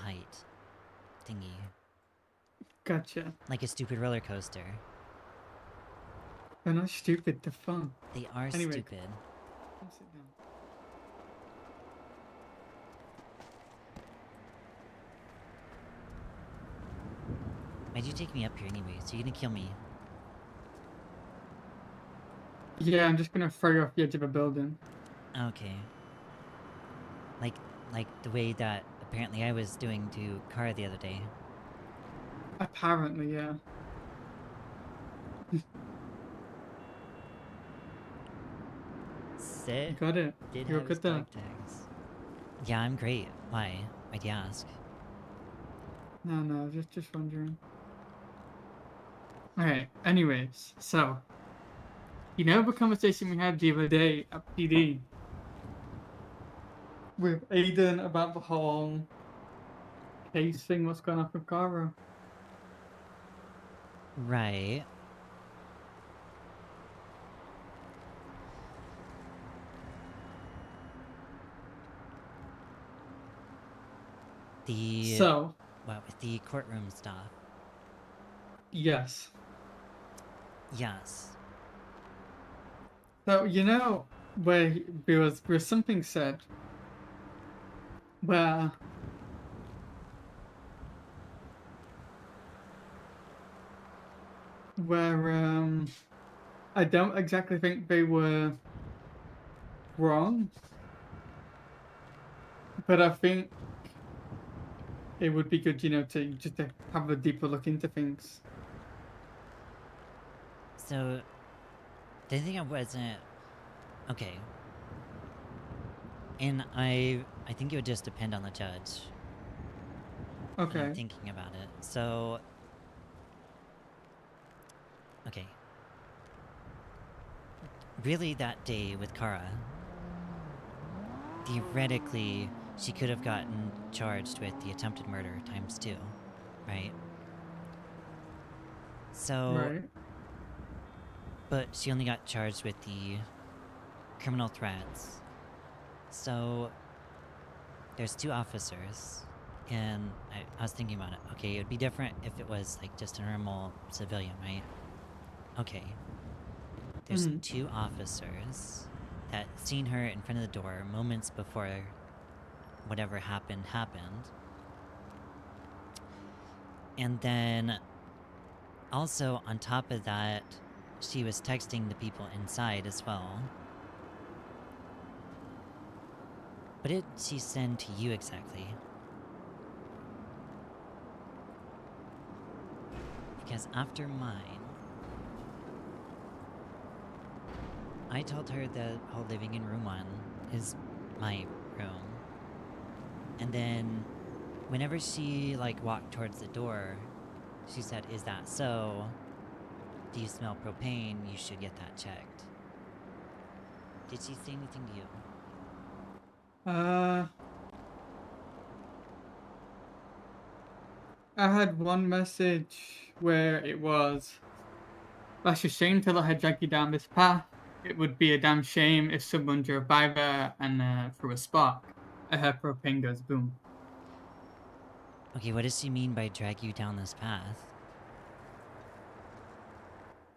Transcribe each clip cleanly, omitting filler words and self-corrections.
height thingy. Gotcha. Like a stupid roller coaster. They're not stupid, they're fun. They are Anyway, stupid. come sit down. Why'd you take me up here anyways? You're gonna kill me. Yeah, I'm just gonna throw you off the edge of a building. Okay. Like, like the way that apparently I was doing to Kara the other day. Apparently, yeah. You Sit. got it. Did You're have his good there. dog tags. Yeah, I'm great. Why? Why'd you ask? No, just wondering. Alright, anyways, so you know the conversation we had the other day at PD with Aiden about the whole case thing, what's going on with Gara? Right. The So, what with the courtroom stuff? yes. Yes. So, you know, where there was something said where where I don't exactly think they were wrong, but I think it would be good, to just to have a deeper look into things. So the thing I wasn't okay, and I think it would just depend on the judge and Okay. thinking about it. So okay, really that day with Kara, theoretically she could have gotten charged with the attempted murder times two, right? So, Right. but she only got charged with the criminal threats. So there's two officers, and I was thinking about it. Okay, it would be different if it was like just a normal civilian, right? Okay, there's Mm-hmm. two officers that seen her in front of the door moments before whatever happened. And then also on top of that, she was texting the people inside as well. What did she send to you exactly? Because after mine, I told her the whole living in room one is my room. And then whenever she like walked towards the door, she said, "Is that so? Do you smell propane? You should get that checked." Did she say anything to you? Uh, I had one message where it was, "That's a shame to let her drag you down this path. It would be a damn shame if someone drove by there and threw a spark. Her propane goes boom." Okay, what does she mean by drag you down this path?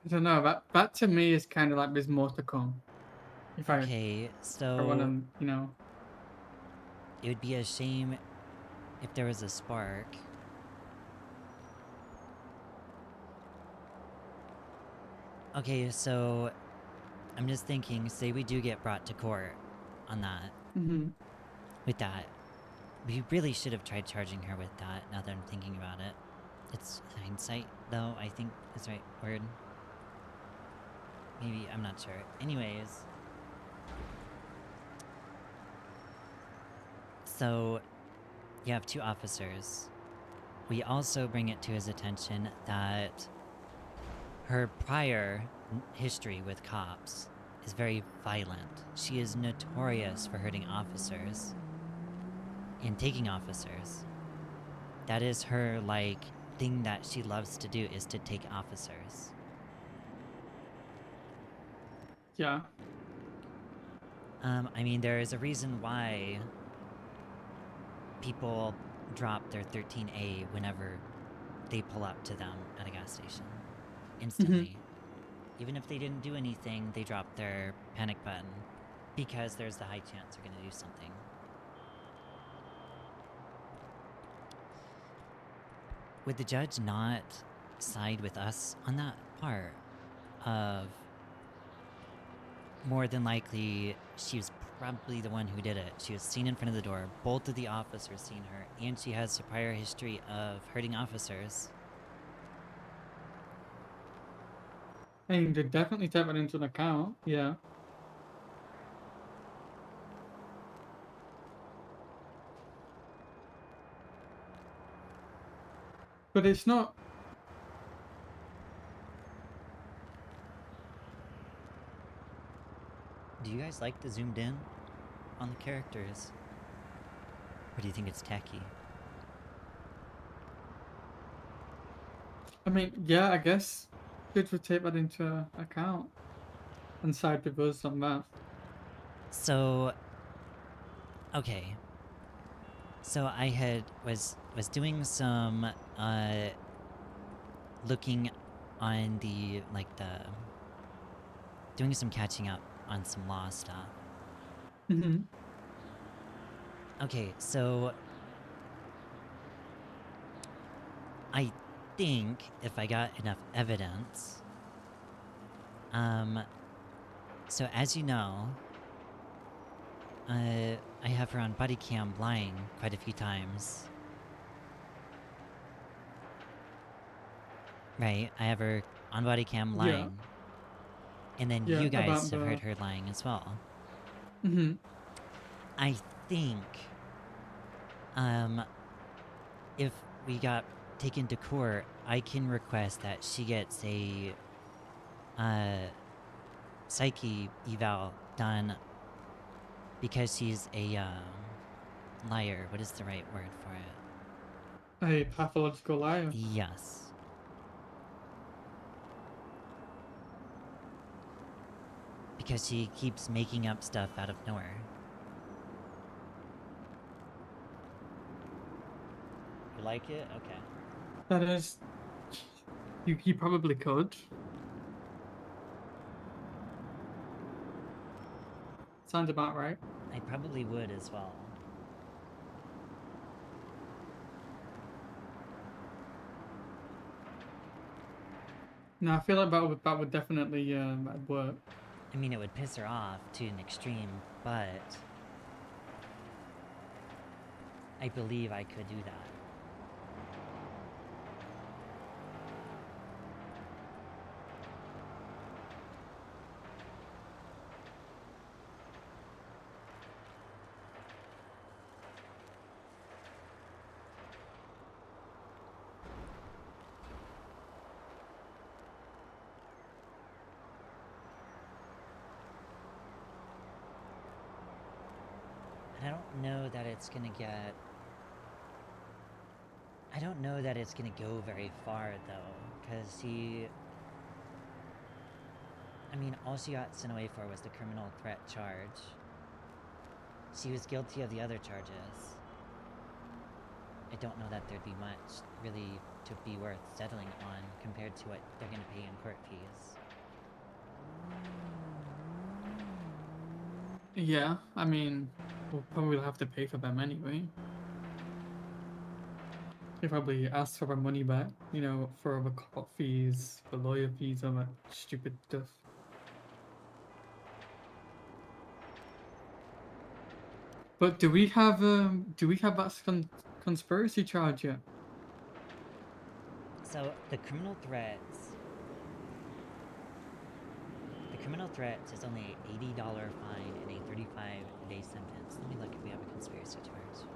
I don't know. That to me is kind of like there's more to come. If Okay, I want so to. it would be a shame if there was a spark. Okay, so I'm just thinking, say we do get brought to court on that, Mm-hmm. with that. We really should have tried charging her with that now that I'm thinking about it. It's hindsight, though, I think is the right word. Maybe, I'm not sure. Anyways, so you have two officers. We also bring it to his attention that her prior history with cops is very violent. She is notorious for hurting officers and taking officers. That is her, like, thing that she loves to do is to take officers. Yeah. I mean, there is a reason why people drop their 13A whenever they pull up to them at a gas station. Hmm. Instantly. Even if they didn't do anything, they drop their panic button because there's the high chance they're going to do something. Would the judge not side with us on that part of more than likely she was probably the one who did it? She was seen in front of the door, both of the officers seen her, and she has a prior history of hurting officers. And they definitely take that into account. Yeah. But it's not. Do you guys like the zoomed in on the characters? Or do you think it's tacky? I mean, yeah, I guess kids would take that into account and side with us on that. So, okay. So I had was doing some looking on the doing some catching up on some law stuff. Hmm. Okay, so I think if I got enough evidence, um, so as you know, I have her on body cam lying quite a few times. Right, I have her on body cam Yeah. lying, and then Yeah. you guys About have heard the. her lying as well. Hmm. I think, um, if we got taken to court, I can request that she gets a uh, psyche eval done because she's a liar. What is the right word for it? A pathological liar. Yes. Because she keeps making up stuff out of nowhere. You like it? Okay. That is. You probably could. Sounds about right. I probably would as well. No, I feel like that would definitely work. I mean, it would piss her off to an extreme, but I believe I could do that. And I don't know that it's gonna get. I don't know that it's gonna go very far though, because she. I mean, all she got sent away for was the criminal threat charge. She was guilty of the other charges. I don't know that there'd be much really to be worth settling on compared to what they're gonna pay in court fees. Yeah, I mean, we'll probably have to pay for them anyway. They probably ask for our money back, for our court fees, for lawyer fees, all that stupid stuff. But do we have that conspiracy charge yet? So the criminal threats. The criminal threats is only a $80 fine and a 35-day sentence. Let me look if we have a conspiracy charge.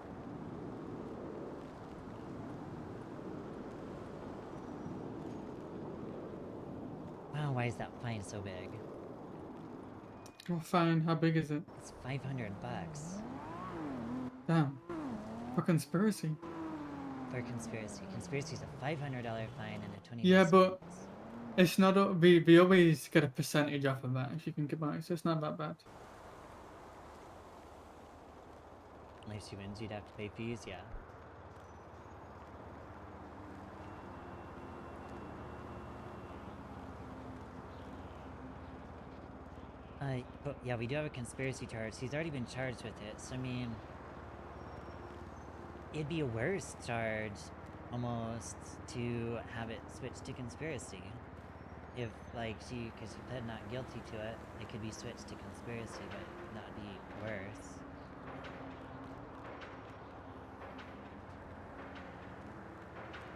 Wow, why is that fine so big? Oh, fine. How big is it? It's $500 Damn. For conspiracy. for conspiracy. Conspiracy is a $500 fine and a 20-day Yeah, but sentence. it's not. We always get a percentage off of that if you think about it, so it's not that bad. If she wins, you'd have to pay fees, yeah. But yeah, we do have a conspiracy charge. He's already been charged with it. So I mean, it'd be a worse charge, almost, to have it switched to conspiracy. If like because she pled not guilty to it, it could be switched to conspiracy, but that'd be worse.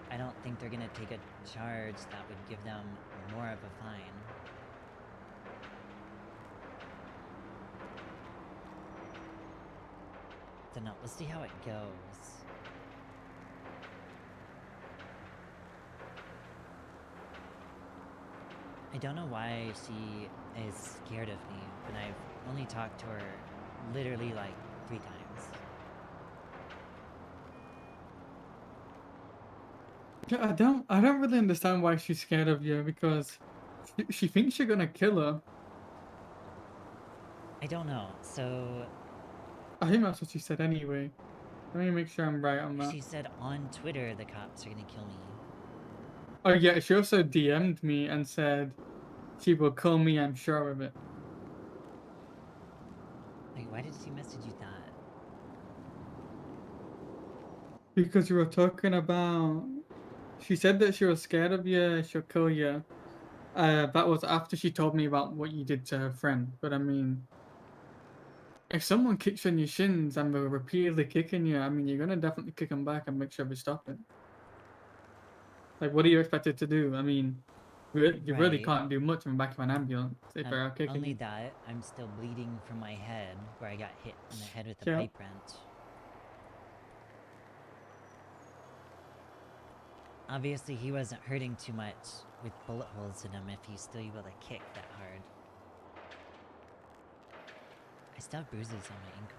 I don't think they're gonna take a charge that would give them more of a fine. Don't know. We'll see how it goes. I don't know why she is scared of me, but I've only talked to her literally like 3 times. Yeah, I don't really understand why she's scared of you because she thinks you're gonna kill her. I don't know. So I think that's what she said anyway. Let me make sure I'm right on that. she said on Twitter the cops are gonna kill me. Oh yeah, she also DM'd me and said she will kill me, I'm sure of it. Like, why did she message you that? Because you were talking about she said that she was scared of you, she'll kill you. That was after she told me about what you did to her friend. But I mean, if someone kicks you in your shins and they're repeatedly kicking you, I mean, you're gonna definitely kick them back and make sure they stop it. Like, what are you expected to do? I mean, you really Right. can't do much in the back of an ambulance if Not they're kicking only you. that, I'm still bleeding from my head where I got hit in the head with a Yeah. pipe wrench. Obviously, he wasn't hurting too much with bullet holes in him if he's still able to kick that hard. I still have bruises on my ankle,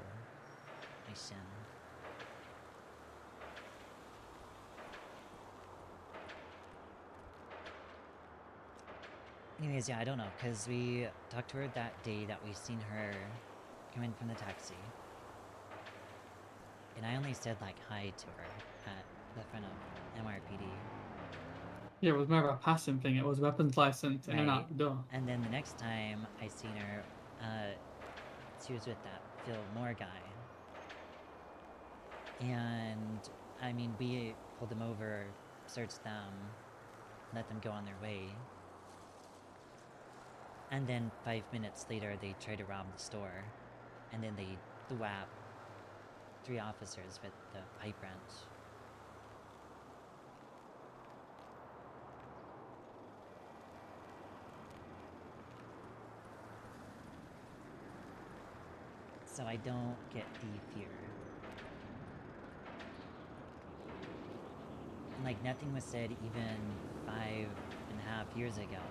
my shin. Anyways, yeah, I don't know, because we talked to her that day that we seen her come in from the taxi. And I only said, like, hi to her at the front of MRPD. Yeah, it was more of a passing thing. It was weapons license in and Right? out the door. And then the next time I seen her, she was with that Phil Moore guy. And, I mean, we pulled them over, searched them, let them go on their way. And then 5 minutes later, they tried to rob the store. And then they thwap 3 officers with the pipe wrench. So I don't get the fear. And like nothing was said even 5.5 years ago.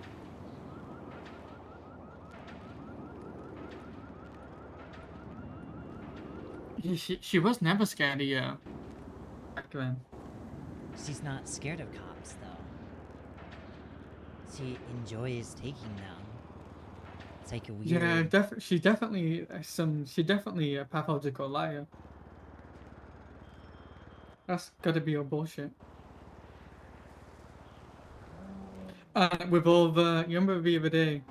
She was never scared of you back then. She's not scared of cops though. She enjoys taking them. It's like a Yeah, weird. she's definitely she's definitely a pathological liar. That's gotta be your bullshit. With all the, you remember the other day?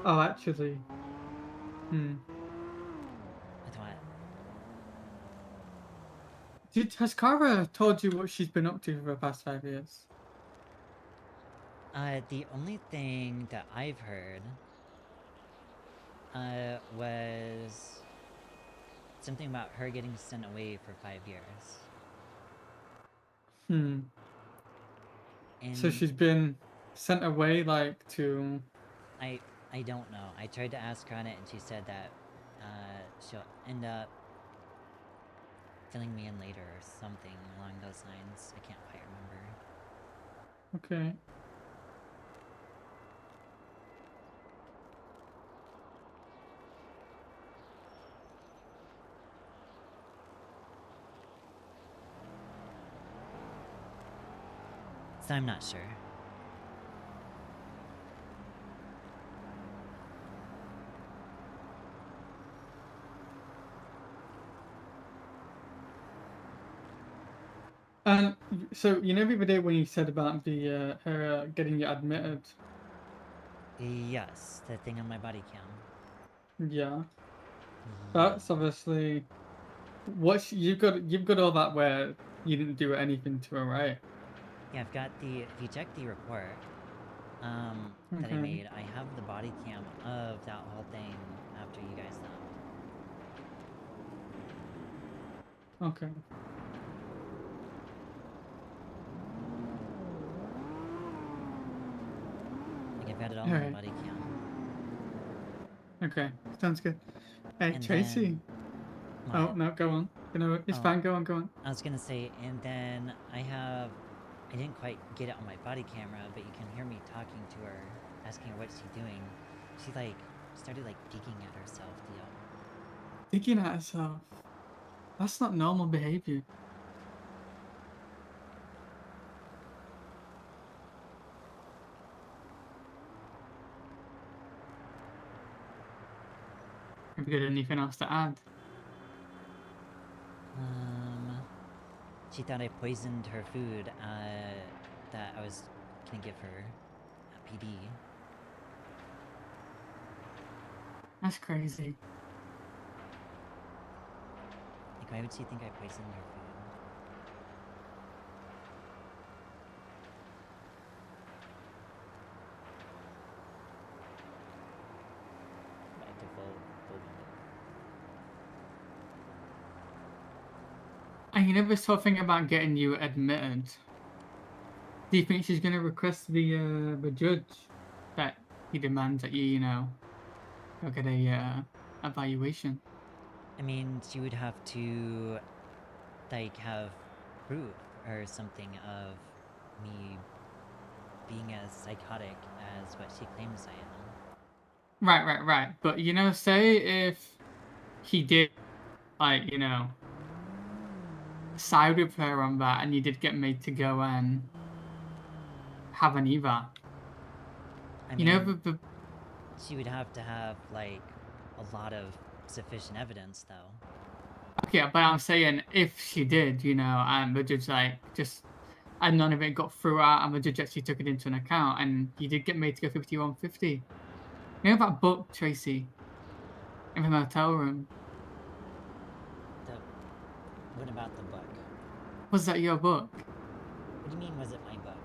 Oh, actually, hmm. With what? Has Cara told you what she's been up to for the past 5 years? The only thing that I've heard, was something about her getting sent away for 5 years. Hmm. So And she's been sent away, like, to. I I don't know. I tried to ask her on it, and she said that she'll end up filling me in later or something along those lines. I can't quite remember. Okay. So I'm not sure. And so you know the other day when you said about the her getting you admitted. Yes, the thing on my body cam. Yeah. Mhm. That's obviously you've got all that where you didn't do anything to her, right? Yeah, I've got the. If you check the report, that I Okay. made, I have the body cam of that whole thing after you guys left. Okay. Like I've got it all All on the right. body cam. Okay. Sounds good. Hey, And Tracy. then what? Oh no, go on. You know, it's Oh, fine. Go on. Go on. I was gonna say, and then I didn't quite get it on my body camera, but you can hear me talking to her, asking her what she's doing. She like started like digging at herself, Theo. Digging at herself. That's not normal behavior. Have you got anything else to add? Um, she thought I poisoned her food, that I was gonna give her at PD. That's crazy. Like, why would she think I poisoned her food? By default, phobia. And you never saw thing about getting you admitted. Do you think she's gonna request the judge that he demands that you know go get a evaluation? I mean, she would have to like have proof or something of me being as psychotic as what she claims I am. Right. But you know, say if he did like side with her on that, and you did get made to go and have an eva. I You know mean, the she would have to have like a lot of sufficient evidence, though. okay, but I'm saying if she did, and the judge like just and none of it got through out, and the judge actually took it into an account, and you did get made to go 5150. You know that book, Tracy, in the motel room? The what about the book? Was that your book? What do you mean? Was it my book?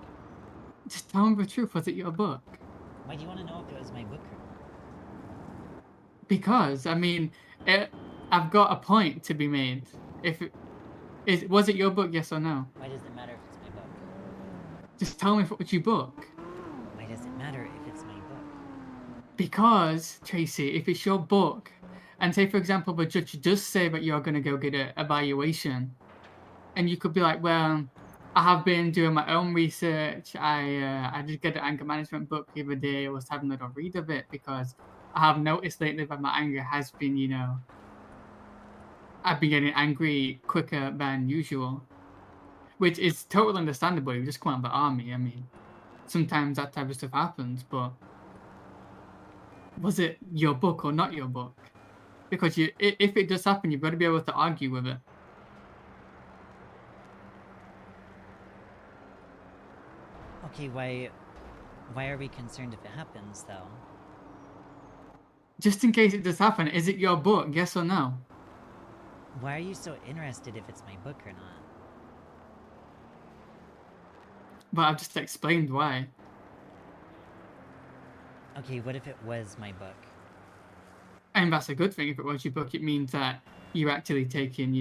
Just tell me the truth. Was it your book? Why do you want to know if it was my book or not? Because I mean, it, I've got a point to be made. If it, was it your book? Yes or no? Why does it matter if it's my book? Just tell me if it was your book. Why does it matter if it's my book? Because Tracy, if it's your book, and say for example the judge does say that you're going to go get an evaluation, and you could be like, well, I have been doing my own research. I did get an anger management book the other day. I was having a little read of it because I have noticed lately that my anger has been, I've been getting angry quicker than usual, which is totally understandable. You just come out of the army. I mean, sometimes that type of stuff happens, but was it your book or not your book? Because if it does happen, you've got to be able to argue with it. Okay, why are we concerned if it happens though? Just in case it does happen, is it your book? Yes or no? Why are you so interested if it's my book or not? But I've just explained why. Okay, what if it was my book? And that's a good thing. If it was your book, it means that you're actually taking,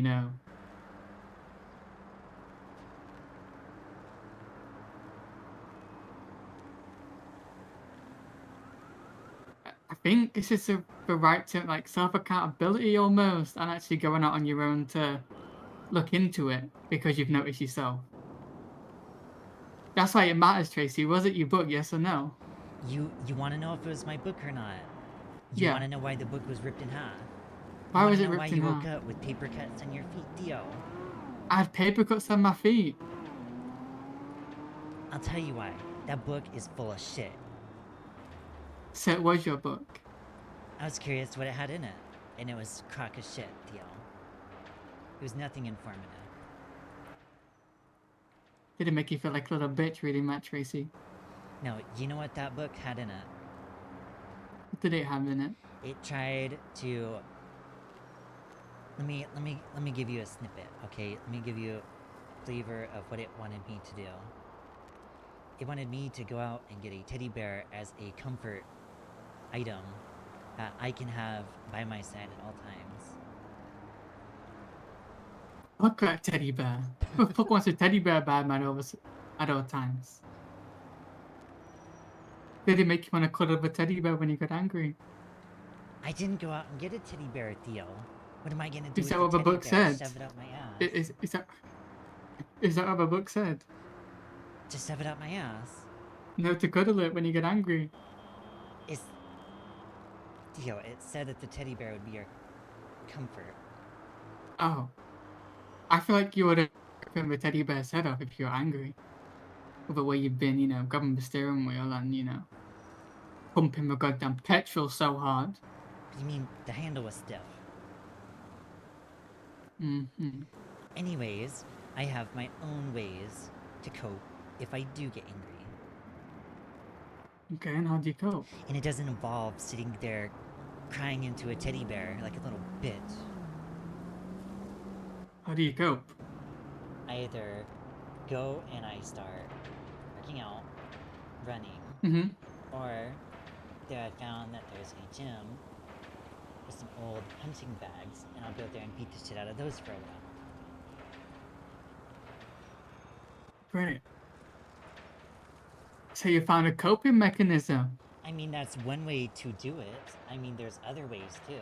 I think this is the right to like self accountability almost, and actually going out on your own to look into it because you've noticed yourself. That's why it matters, Tracy. Was it your book? Yes or no? You want to know if it was my book or not? You want Yeah. to know why the book was ripped in half? You Why want to was it know why ripped in you woke half? up with paper cuts on your feet, Theo? I had paper cuts on my feet. I'll tell you why. That book is full of shit. So it was your book. I was curious what it had in it, and it was crock of shit, Theo. It was nothing informative. Did it make you feel like a little bitch reading that, Tracy? No, you know what that book had in it? did it have in it? It tried to. Let me give you a snippet, okay? Let me give you a flavor of what it wanted me to do. It wanted me to go out and get a teddy bear as a comfort item that I can have by my side at all times. Look at teddy bear. Who the fuck wants a teddy bear by man at all times? Did it make you want to cuddle up a teddy bear when you got angry? I didn't go out and get a teddy bear, Theo. What am I gonna do Is with that the what the teddy book bear? said? Shove it up my ass. Is that what the book said? To shove it up my ass? No, to cuddle it when you get angry. It's Theo, it said that the teddy bear would be your comfort. Oh, I feel like you would have ripped the teddy bear's head off if you were angry. With the way you've been, grabbing the steering wheel and, pumping the goddamn petrol so hard. You mean the handle was stiff? Mm-hmm. Anyways, I have my own ways to cope if I do get angry. Okay, and how do you cope? And it doesn't involve sitting there crying into a teddy bear like a little bitch. How do you cope? I either go and I start working out, running, Mm-hmm. or there I found that there's a gym with some old punching bags, and I'll go there and beat the shit out of those for a while. Great. So you found a coping mechanism. I mean, that's one way to do it. I mean, there's other ways too.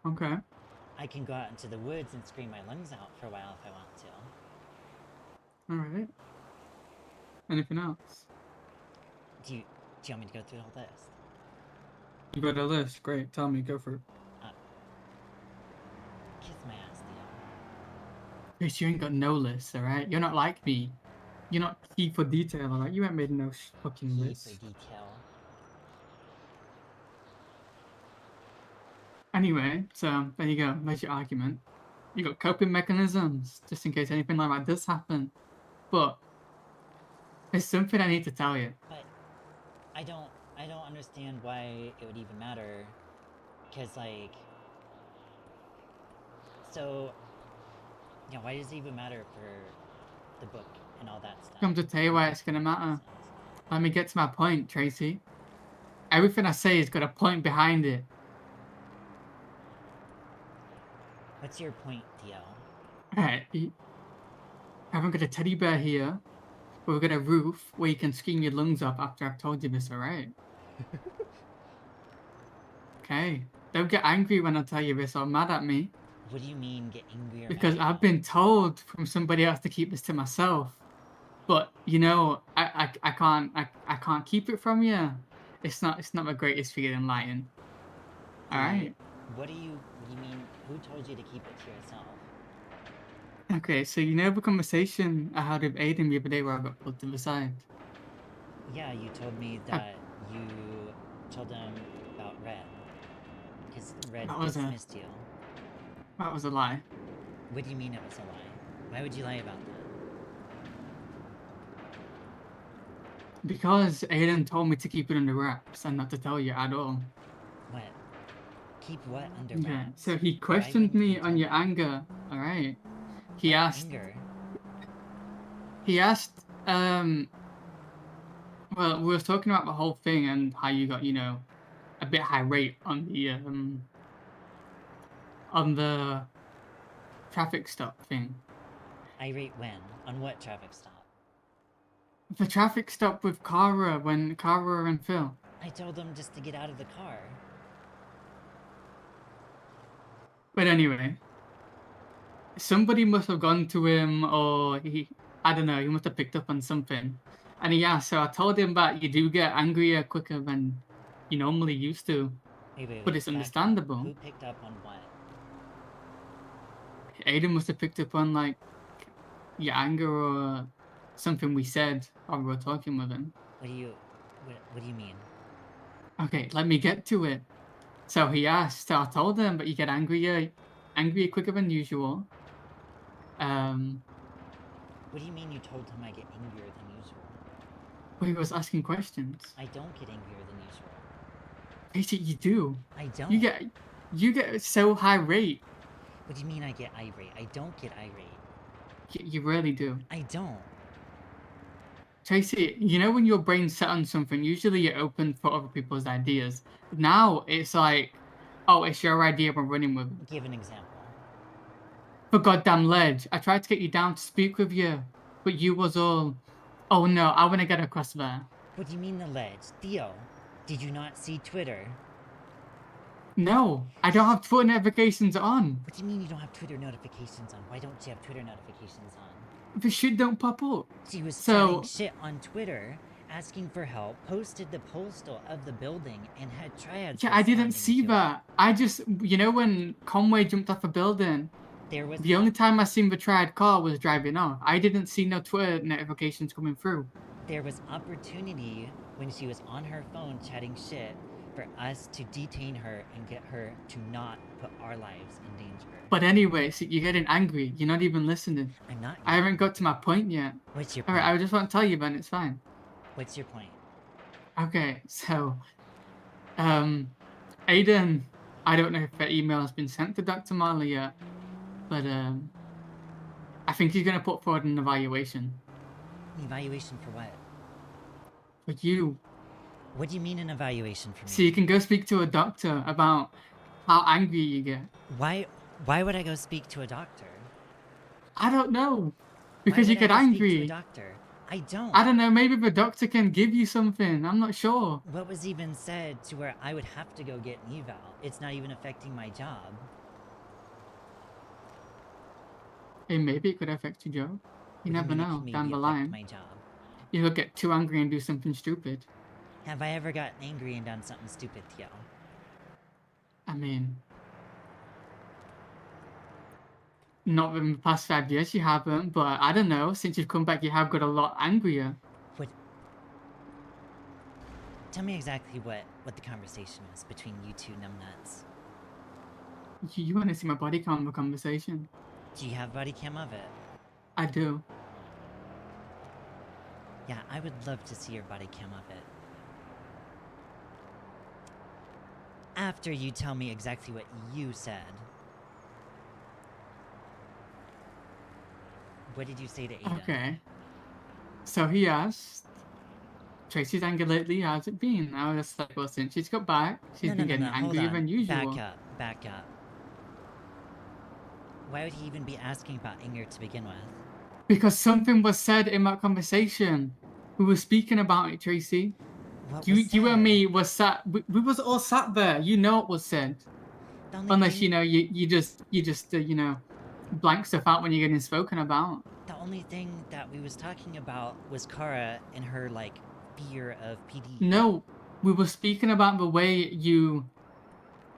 Okay. I can go out into the woods and scream my lungs out for a while if I want to. Alright. Anything else? Do you want me to go through the whole list? You got a list. Great. Tell me. Go for it. Kiss my ass, Theo. Bitch, you ain't got no list, alright? You're not like me. You're not key for detail, alright? You ain't made no fucking Key list. for detail. Anyway, so there you go. There's your argument. You got coping mechanisms, just in case anything like that does happen. But there's something I need to tell you. But I don't understand why it would even matter. Cause like, so yeah, why does it even matter for the book and all that stuff? Come to tell you why it's gonna matter. Let me get to my point, Tracey. Everything I say has got a point behind it. What's your point, Theo? Alright, I haven't got a teddy bear here, but we've got a roof where you can scream your lungs up after I've told you this, alright? Okay. Don't get angry when I tell you this or mad at me. What do you mean get angry or Because mad at I've been told from somebody else to keep this to myself. But I can't keep it from you. It's not the greatest feeling lying. Alright. What do you mean? Who told you to keep it to yourself? Okay, so you know the conversation I had with Aiden the other day where I got pulled to the side? Yeah, you told me that you told him about Red. Because Red That was dismissed you. That was a lie. What do you mean it was a lie? Why would you lie about that? Because Aiden told me to keep it under wraps and not to tell you at all. What? Keep what under Okay, wraps? so he Why questioned wouldn't you me tell on your me? anger, alright? He What asked, anger? well, we were talking about the whole thing and how you got, a bit irate on the traffic stop thing. Irate when? On what traffic stop? The traffic stop with Kara when Kara and Phil. I told him just to get out of the car. But anyway, somebody must have gone to him or I don't know, he must have picked up on something. And so I told him that you do get angrier quicker than you normally used to. Wait, But it's back up. understandable. Who picked up on what? Aiden must have picked up on like your anger or something we said while we were talking with him. What do you mean? Okay, let me get to it. So he asked, so I told him, but you get angrier quicker than usual. What do you mean you told him I get angrier than usual? Well, he was asking questions. I don't get angrier than usual. Tracey, you do. I don't. You get you get so high rate. What do you mean I get irate? I don't get irate. You really do. I don't. Tracy, you know when your brain's set on something, usually you're open for other people's ideas. Now it's like, oh, it's your idea, we're running with it. Give an example. For goddamn ledge, I tried to get you down to speak with you, but you was all, oh no, I want to get across there. What do you mean the ledge? Theo, did you not see Twitter? No, I don't have Twitter notifications on. What do you mean you don't have Twitter notifications on? Why don't you have Twitter notifications on? The shit don't pop up. She was chatting So, shit on Twitter, asking for help, posted the postal of the building, and had triads yeah, I didn't responding see to it. that. I just, you know when Conway jumped off a building, There was the only time I seen the triad car was driving off. I didn't see no Twitter notifications coming through. there was opportunity when she was on her phone chatting shit for us to detain her and get her to not put our lives in danger. But anyway, so you're getting angry. You're not even listening. I'm not. I haven't got to my point yet. What's your All point? right, I just want to tell you, Ben. It's fine. What's your point? Okay, so, Aiden, I don't know if the email has been sent to Dr. Marley yet, but I think he's gonna put forward an evaluation An evaluation for what? for you, What do you mean an evaluation for me? so you can go speak to a doctor about how angry you get. Why would I go speak to a doctor? I don't know, Why because you would I get go speak to a angry. doctor? I don't. I don't know. Maybe the doctor can give you something. I'm not sure. What was even said to where I would have to go get an eval? It's not even affecting my job. Hey, maybe it could affect you, Joe. You What do never mean it know. can maybe Down the affect line, my job? you could get too angry and do something stupid. Have I ever gotten angry and done something stupid, Theo? I mean, not in the past 5 years you haven't, but I don't know. Since you've come back, you have got a lot angrier. What? Tell me exactly what the conversation was between you two numbnuts. You want to see my body cam the conversation? Do you have body cam of it? I do. Yeah, I would love to see your body cam of it. After you tell me exactly what you said. What did you say to Aiden? Okay. So he asked, Tracy's anger lately, how's it been? I was like, well, since she's got back, she's been getting Hold angrier on. than usual. Back up. Why would he even be asking about anger to begin with? Because something was said in that conversation. We were speaking about it, Tracy. What was You and said? me was sat. We was all sat there. You know what was said. The only Unless thing, you know you just blank stuff out when you're getting spoken about. the only thing that we was talking about was Kara and her like fear of PD. No, we were speaking about the way you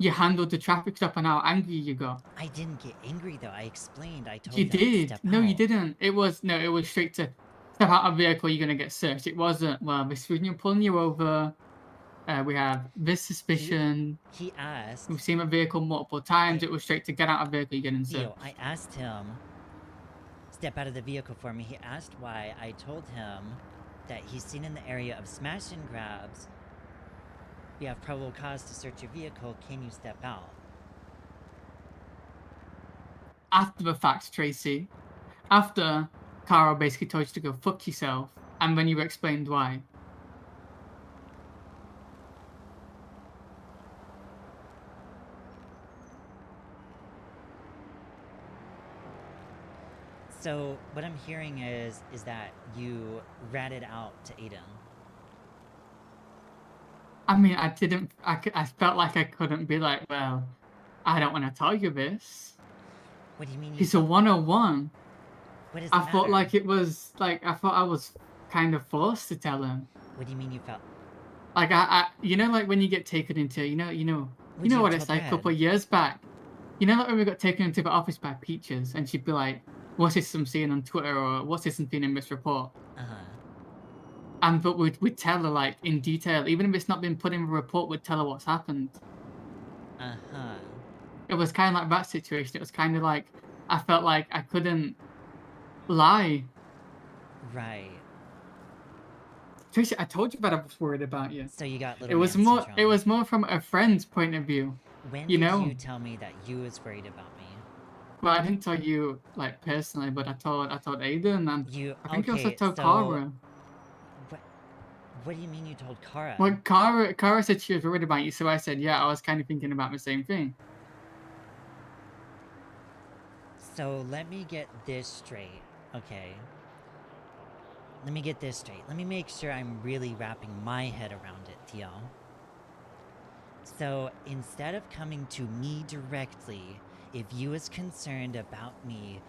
handled the traffic stop and how angry you got. I didn't get angry though. I explained. I told You them to did. step No, you out. didn't. It was straight to step out of the vehicle. You're gonna get searched. It wasn't. Well, we're pulling you over. We have this suspicion. He asked. We've seen a vehicle multiple times. It was straight to get out of the vehicle. You're getting Theo, searched. I asked him step out of the vehicle for me. He asked why. I told him that he's seen in the area of smash and grabs. We have probable cause to search your vehicle. Can you step out? After the fact, Tracy. After Carl basically told you to go fuck yourself, and then you explained why. So what I'm hearing is that you ratted out to Aiden. I mean, I didn't. I felt like I couldn't be like, well, I don't want to tell you this. What do you mean? He's a 101. What does it I matter? felt like it was like I thought I was kind of forced to tell him. What do you mean you felt? Like like when you get taken into, you know what it's like a couple of years back. You know, like when we got taken into the office by Peaches, and she'd be like, "What's this I'm seeing on Twitter?" or "What's this I'm seeing in this report?" But we'd tell her like in detail, even if it's not been put in the report, we'd tell her what's happened. It was kind of like that situation. It was kind of like I felt like I couldn't lie. Right. Tracey, I told you that I was worried about you. So you got It little was man more. It syndrome. was more from a friend's point of view. When You did you know. tell me that you was worried about me? Well, I didn't tell you like personally, but I told Aiden, and You I think I also okay? told So Cara. what? What do you mean you told Kara? Well, Cara said she was worried about you, so I said, yeah, I was kind of thinking about the same thing. So let me get this straight, okay? Let me get this straight. Let me make sure I'm really wrapping my head around it, Theo. So instead of coming to me directly, if you was concerned about me,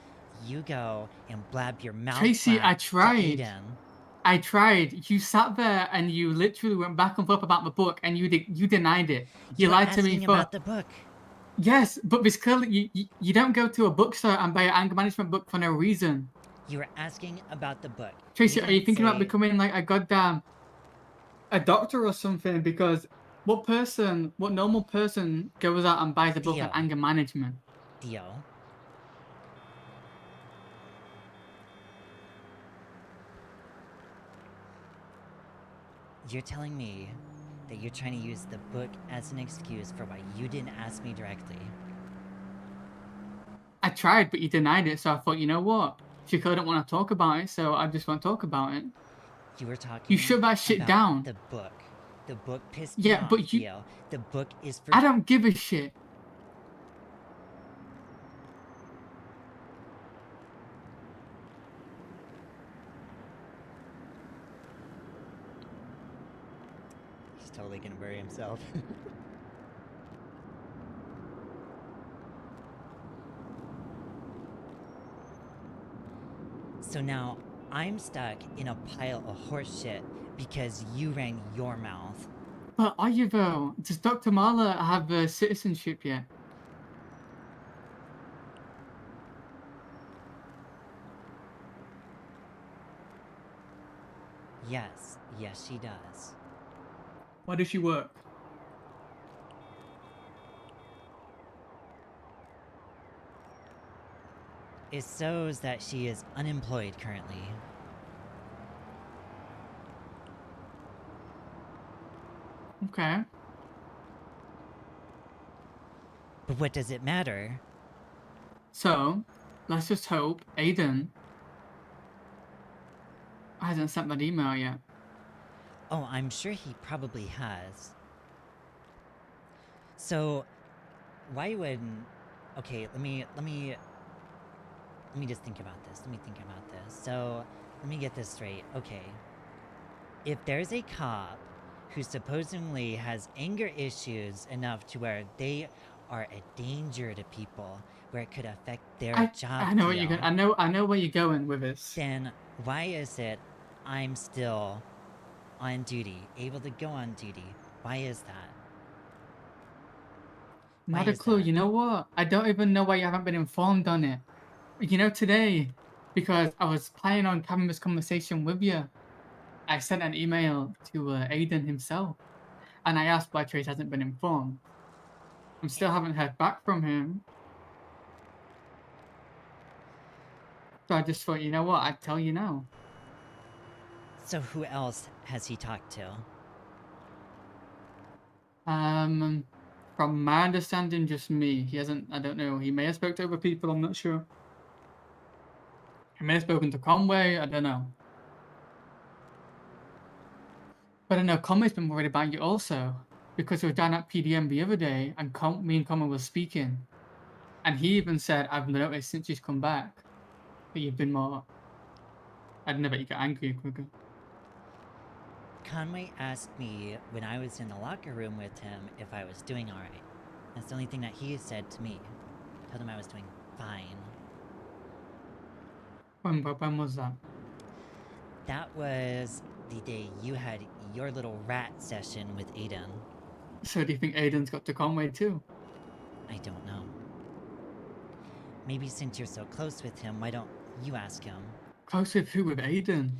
you go and blab your mouth Tracey, flat I to tried. Aiden. I tried. You sat there and you literally went back and forth about the book, and you denied it. You You were lied to me asking for about the book. yes, but because clearly you don't go to a bookstore and buy an anger management book for no reason. You were asking about the book. You Tracey, are you didn't thinking about say, becoming like a goddamn a doctor or something? Because what normal person goes out and buys a book on Theo. anger management? Theo. You're telling me that you're trying to use the book as an excuse for why you didn't ask me directly. I tried, but you denied it. So I thought, you know what? She couldn't want to talk about it, so I just won't talk about it. You were You talking shut that shit about down. the book. The book pissed me Yeah, off, but Theo. The book is for. I don't give a shit. He's totally gonna bury himself. So now I'm stuck in a pile of horse shit because you ran your mouth. But are you though? Does Dr. Marla have citizenship yet? Yes, yes, she does. Where does she work? It shows that she is unemployed currently. Okay. But what does it matter? So, let's just hope Aiden hasn't sent that email yet. Oh, I'm sure he probably has. So, why wouldn't? Okay, let me just think about this. Let me think about this. So, let me get this straight. Okay. If there's a cop who supposedly has anger issues enough to where they are a danger to people, where it could affect their job, I know what you're Theo, going. I know where you're going with this. then why is it I'm still on duty, able to go on duty? Why is that? Why Not a is clue. that? You know what? I don't even know why you haven't been informed on it. You know, today, because I was planning on having this conversation with you, I sent an email to Aiden himself, and I asked why Trace hasn't been informed. I still haven't heard back from him. So I just thought, you know what? I'd tell you now. So who else has he talked to? Um, from my understanding, just me. He hasn't. I don't know. He may have spoke to other people. I'm not sure. He may have spoken to Conway. I don't know. But I know Conway's been worried about you also because we were down at PDM the other day, and me and Conway were speaking, and he even said, "I've noticed since you've come back that you've been more." I don't know that you get angry quicker. Conway asked me when I was in the locker room with him if I was doing alright. That's the only thing that he said to me. Told him I was doing fine. When was that? That was the day you had your little rat session with Aiden. So do you think Aiden's got to Conway too? I don't know. Maybe since you're so close with him, why don't you ask him? Close with who? With Aiden?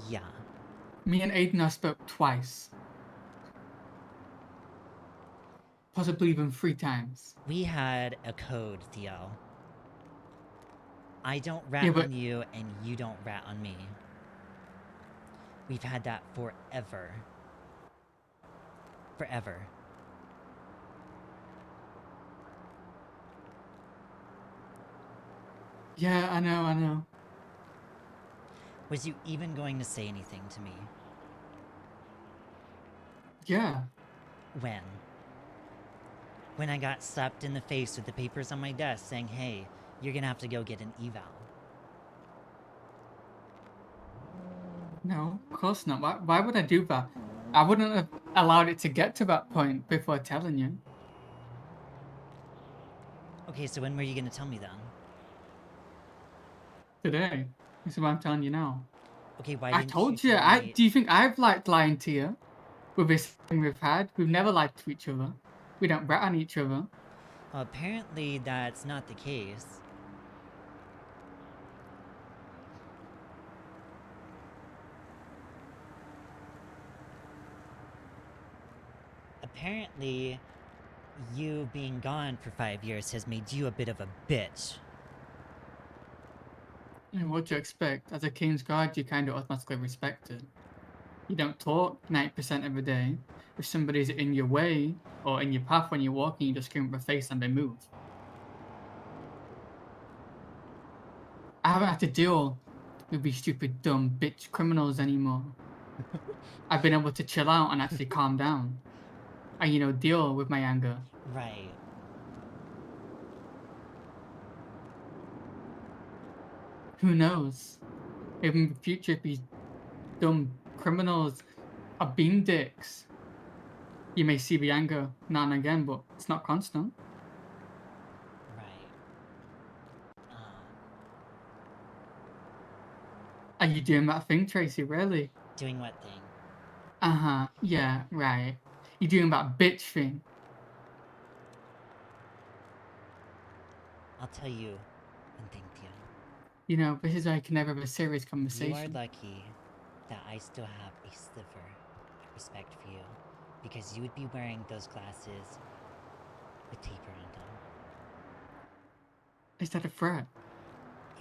Yeah. Me and Aiden have spoke twice, possibly even 3 times. We had a code, Theo. I don't rat Yeah, on but you, and you don't rat on me. We've had that forever. Forever. Yeah, I know, I know. Was you even going to say anything to me? Yeah. When? When I got slapped in the face with the papers on my desk saying, hey, you're gonna have to go get an eval. No, of course not. Why would I do that? I wouldn't have allowed it to get to that point before telling you. Okay, so when were you gonna tell me then? Today. This is what I'm telling you now. Okay, why I didn't you told you. tell me? Do you think I've liked lying to you? With this thing we've had, we've never lied to each other. We don't rat on each other. Well, apparently that's not the case. Apparently, you being gone for 5 years has made you a bit of a bitch. And what do you expect? As a king's guard, you kind of automatically respected. You don't talk 90% of the day. If somebody's in your way or in your path when you're walking, you just give them a face and they move. I haven't had to deal with these stupid, dumb bitch criminals anymore. I've been able to chill out and actually calm down and, deal with my anger. Right. Who knows? Maybe in the future, if these dumb criminals are being dicks, you may see the anger now and again, but it's not constant. Right. Are you doing that thing, Tracy? Really? Doing what thing? Uh-huh. Yeah, right. You're doing that bitch thing. I'll tell you one thing, Theo. This is why I can never have a serious You are conversation. lucky that I still have a sliver of respect for you, because you would be wearing those glasses with tape around them. Is that a threat?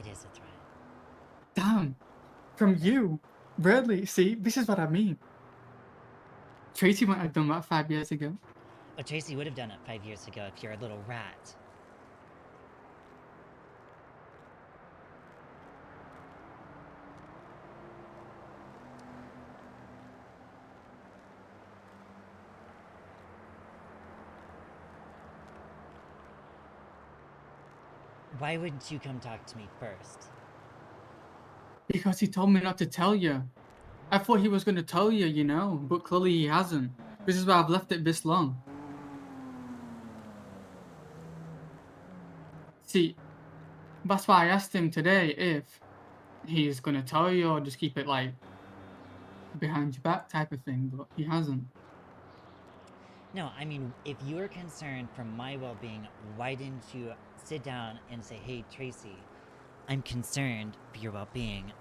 It is a threat. Damn. From you. Really? See, this is what I mean. Tracy wouldn't have done that 5 years ago. Oh, Tracey would have done it 5 years ago if you're a little rat. Why wouldn't you come talk to me first? Because he told me not to tell you. I thought he was going to tell you, but clearly he hasn't. This is why I've left it this long. See, that's why I asked him today if he's going to tell you or just keep it like behind your back type of thing, but he hasn't. No, I mean, if you're concerned for my well being, why didn't you sit down and say, hey, Tracey, I'm concerned for your well being?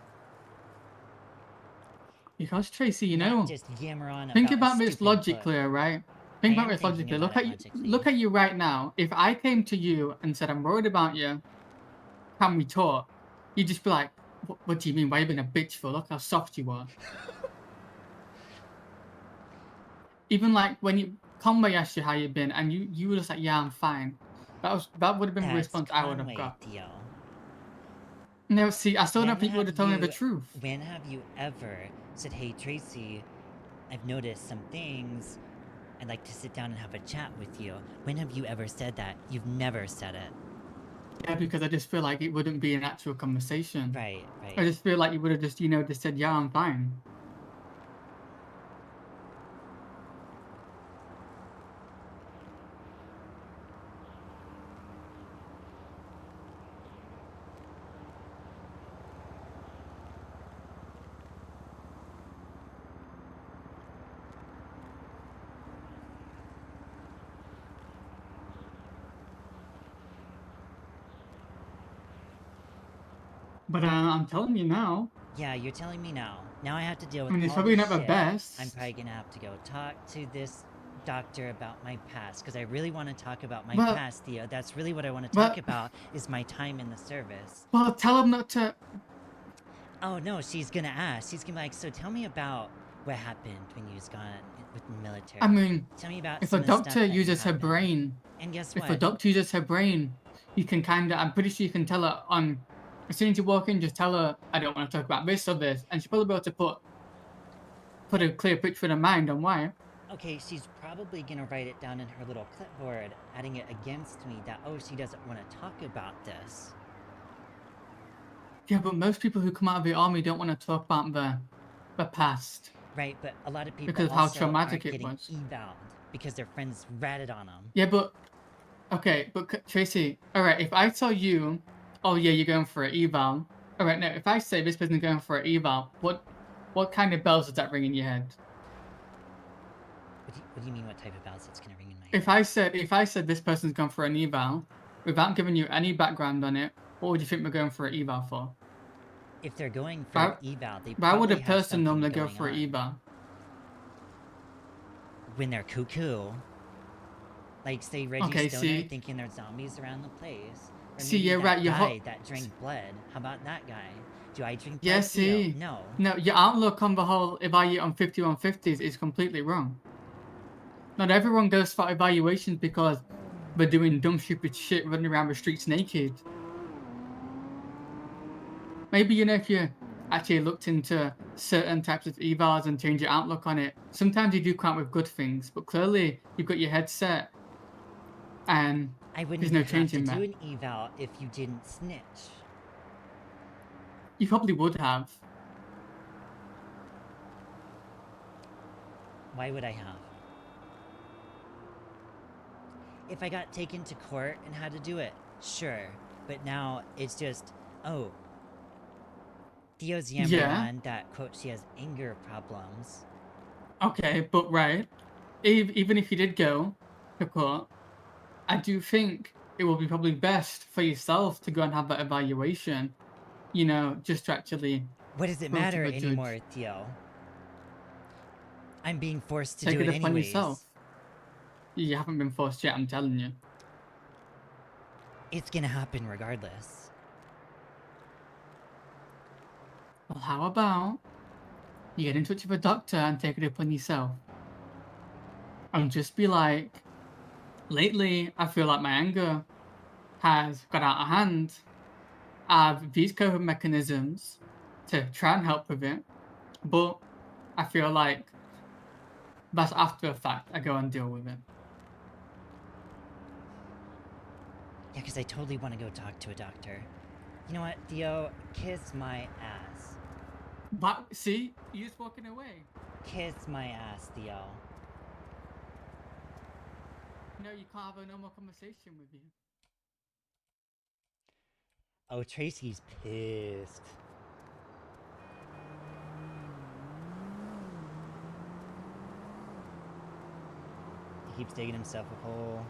Because Tracy, Not just yammer on think about a about this stupid book. logically, right? I Think about am this thinking logically. about Look it at you. logically. Look at you right now. If I came to you and said I'm worried about you, can we talk? You'd just be like, "What do you mean? Why you being a bitch for? Look how soft you are." Even like when Conway asked you how you've been, and you were just like, "Yeah, I'm fine." That would have been the That's response I would have Conway, got. Theo. No, see, I still don't When think you would have have told me the you truth. when have you ever said, hey, Tracey, I've noticed some things. I'd like to sit down and have a chat with you. When have you ever said that? You've never said it. Yeah, because I just feel like it wouldn't be an actual conversation. Right, I right. just feel like you would have just said, "Yeah, I'm fine." But I'm telling you now. Yeah, you're telling me now. Now I have to deal I with mean, it's all probably this not the shit. I'm best. probably gonna have to go talk to this doctor about my past, because I really want to talk about my Well, past, Theo. That's really what I want to talk well, about, is my time in the service. well. Tell him not to. Oh no, she's gonna ask. She's gonna be like, so tell me about what happened when you was gone with the I military. mean, Tell me about if a some of the stuff doctor that you uses her happened. brain, And guess if a what? doctor uses her brain, you can kind of, I'm pretty sure you can tell her on, as soon as you walk in, just tell her, I don't want to talk about this or this, and she'll probably be able to put a clear picture in her mind on why. Okay, she's probably gonna write it down in her little clipboard, adding it against me that, oh, she doesn't want to talk about this. Yeah, but most people who come out of the army don't want to talk about the past Right, but a lot of people because of how also traumatic aren't it getting was. evaled because their friends ratted on them. Yeah, but okay, but Tracy, all right, if I tell you, oh yeah, you're going for an eval. All right, now if I say this person's going for an eval, what kind of bells does that ring in your head? What do you mean, what type of bells it's gonna ring in my If head? I said this person's going for an eval, without giving you any background on it, what would you think we're going for an eval for? If they're going for an Why, eval, they why would a probably have person something normally go going for an on. eval? When they're cuckoo, like say Reggie Okay, Stoner thinking there's zombies around the place. Or maybe you're right. that guy that drank blood. How about that guy? Do I drink Yeah, blood, Theo? see, No. no, your outlook on the whole evaluate on 5150s is completely wrong. Not everyone goes for evaluations because they're doing dumb, stupid shit, running around the streets naked. Maybe if you actually looked into certain types of evals and change your outlook on it, sometimes you do come up with good things. But clearly, you've got your head set, and I wouldn't there's no even have to changing do that. an eval if you didn't snitch. You probably would have. Why would I have? If I got taken to court and had to do it, sure. But now it's just, oh, Theo's yammering Yeah. on that, quote, she has anger problems. Okay, but right. Even if you did go to court, I do think it will be probably best for yourself to go and have that evaluation. Just to actually What does it prove to matter the anymore, judge. Theo? I'm being forced to Take do it it upon anyways. yourself. You haven't been forced yet, I'm telling you. It's gonna happen regardless. Well, how about you get in touch with a doctor and take it upon yourself? And just be like, lately, I feel like my anger has got out of hand. I have these coping mechanisms to try and help with it, but I feel like that's after the fact. I go and deal with it. Yeah, because I totally want to go talk to a doctor. You know what, Theo? Kiss my ass. But see, you're just walking away. Kiss my ass, Theo. No, you can't have a normal conversation with you. Oh, Tracey's pissed. He keeps digging himself a hole.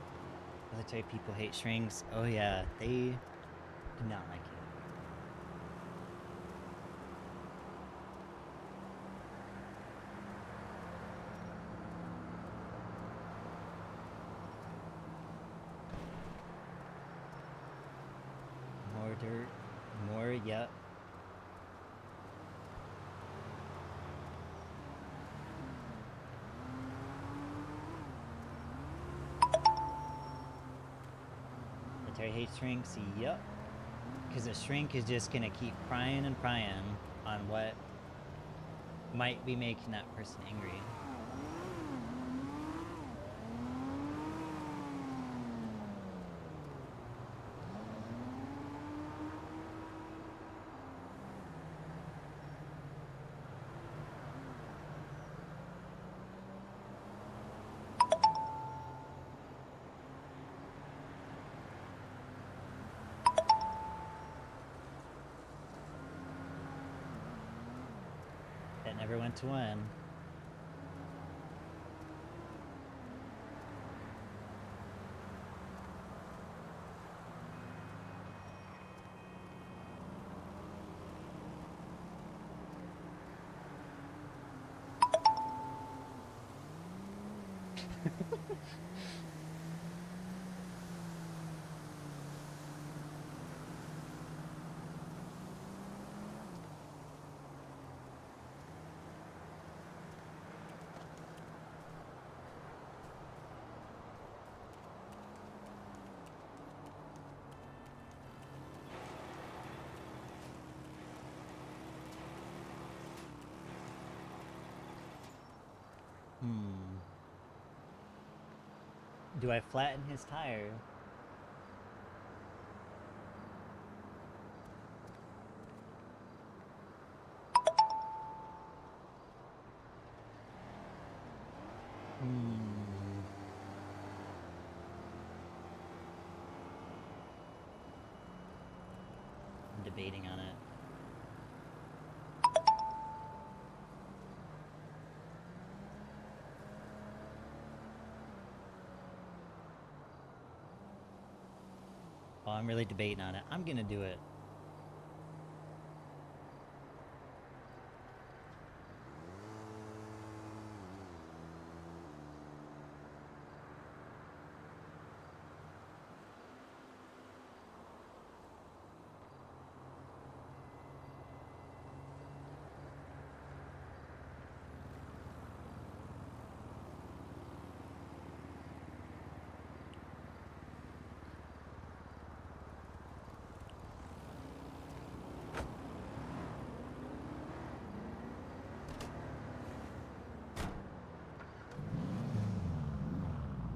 Military people hate shrinks. Oh yeah, they do not like it. More dirt. More, yep. Military hates shrinks, yep. Because a shrink is just gonna keep prying and prying on what might be making that person angry. That never went to one. Do I flatten his tire? I'm debating on it. Oh, I'm really debating on it. I'm gonna do it.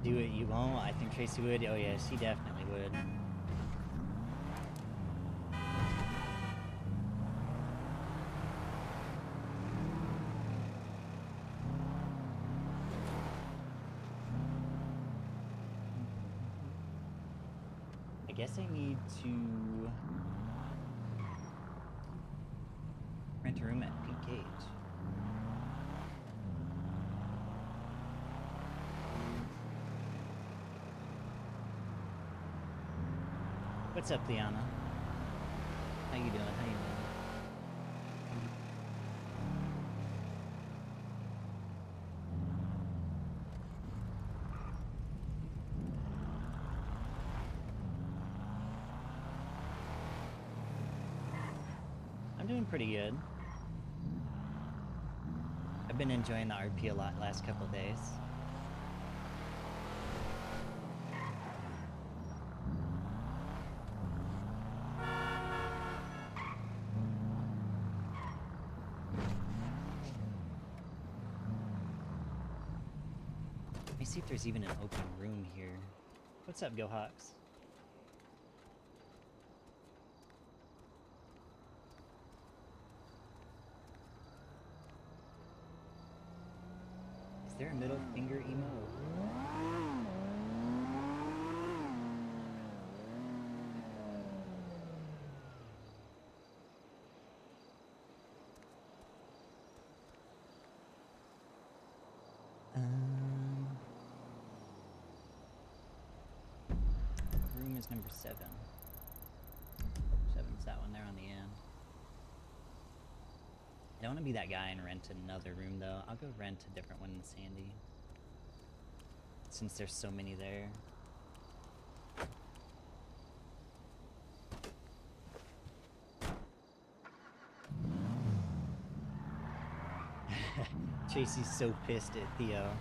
Do it, you won't? I think Tracey would. Oh yeah, she definitely would. I guess I need to rent a room at Pink Cage. What's up, Liana? How you doing? How you doing? I'm doing pretty good. I've been enjoying the RP a lot last couple days. Let me see if there's even an open room here. What's up, Go Hawks? Is there a middle finger emote? Room is number 7. 7's that one there on the end. I don't want to be that guy and rent another room though. I'll go rent a different one in Sandy. Since there's so many there. Tracey's so pissed at Theo.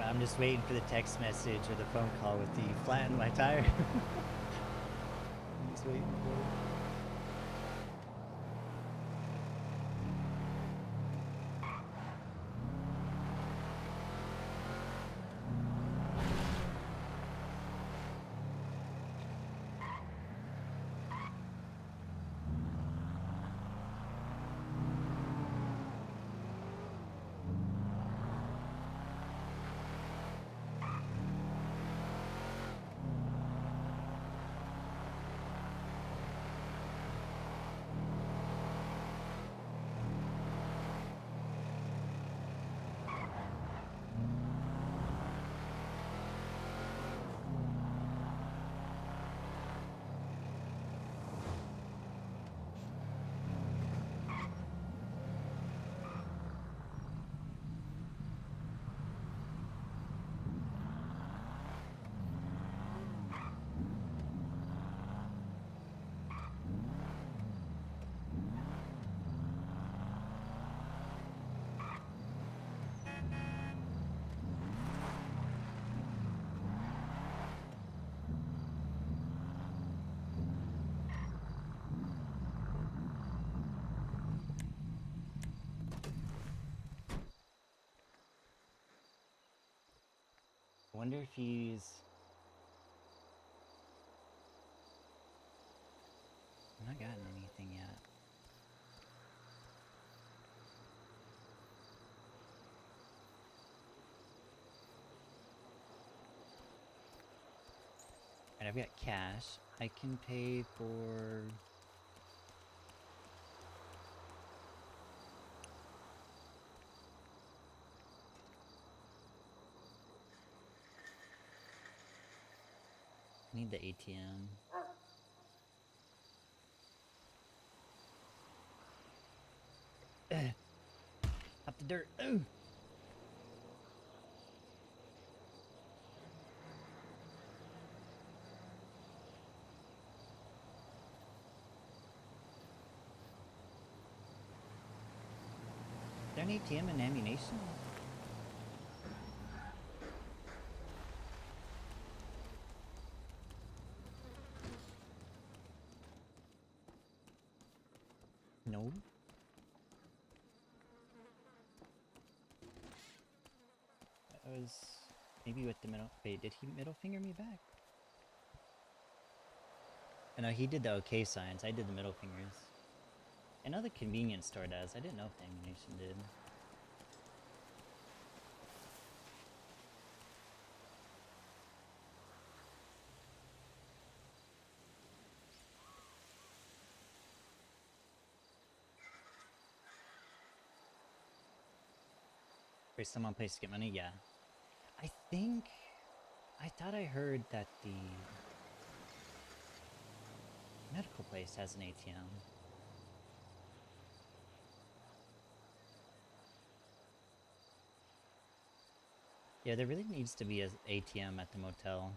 I'm just waiting for the text message or the phone call with the flatten my tire. I'm just waiting for it. wonder if he's... I've not gotten anything yet. And I've got cash. I can pay for... I need the ATM. Up the dirt. Ooh. Is there an ATM and ammunition? No. That was maybe with the middle. Wait, did he middle finger me back? I know he did the okay signs. I did the middle fingers. I know the convenience store does. I didn't know if the ammunition did. For someone place to get money, yeah. I thought I heard that the medical place has an ATM. Yeah, there really needs to be an ATM at the motel.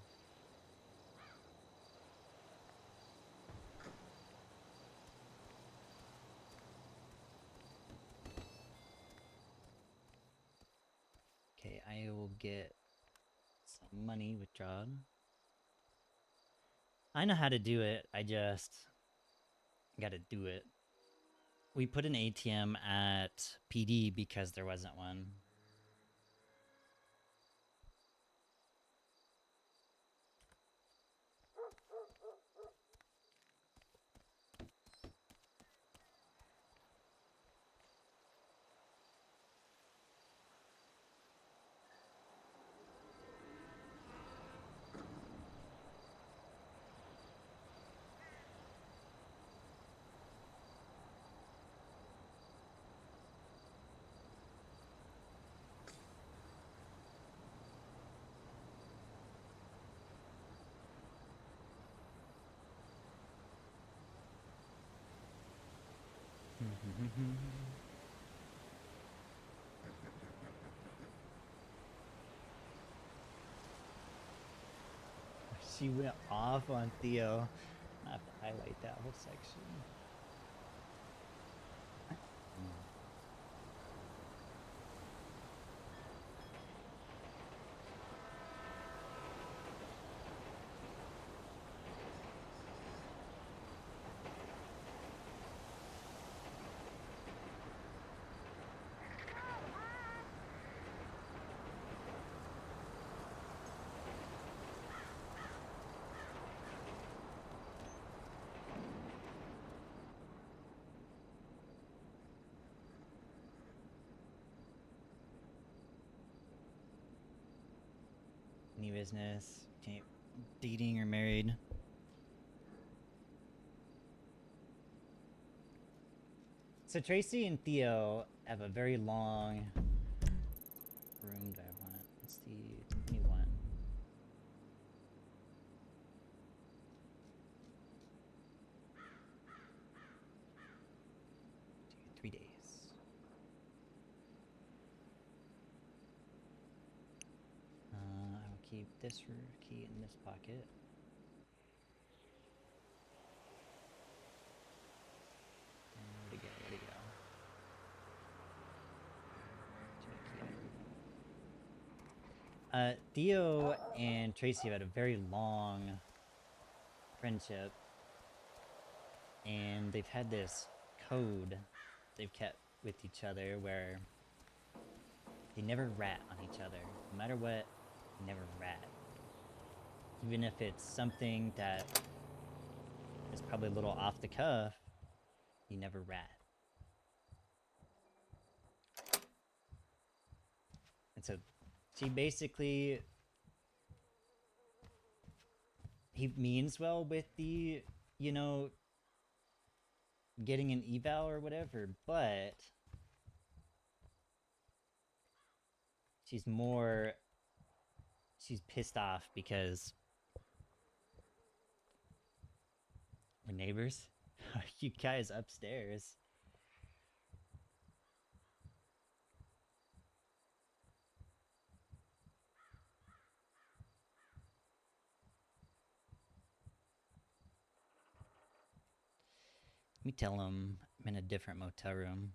Okay, I will get some money withdrawn. I know how to do it, I just gotta do it. We put an ATM at PD because there wasn't one. She went off on Theo. I have to highlight that whole section. Any business? Dating or married? So Tracey and Theo have a very long room. Do I want it? It's the 21. 3 days. I'll keep this key in this pocket. Where'd it go? Where'd it go? Theo and Tracey have had a very long friendship, and they've had this code they've kept with each other where they never rat on each other, no matter what You never rat. Even if it's something that is probably a little off the cuff, you never rat. And so she basically, he means well with the, you know, getting an eval or whatever, but she's more, she's pissed off because we're neighbors. You guys upstairs. Let me tell him I'm in a different motel room.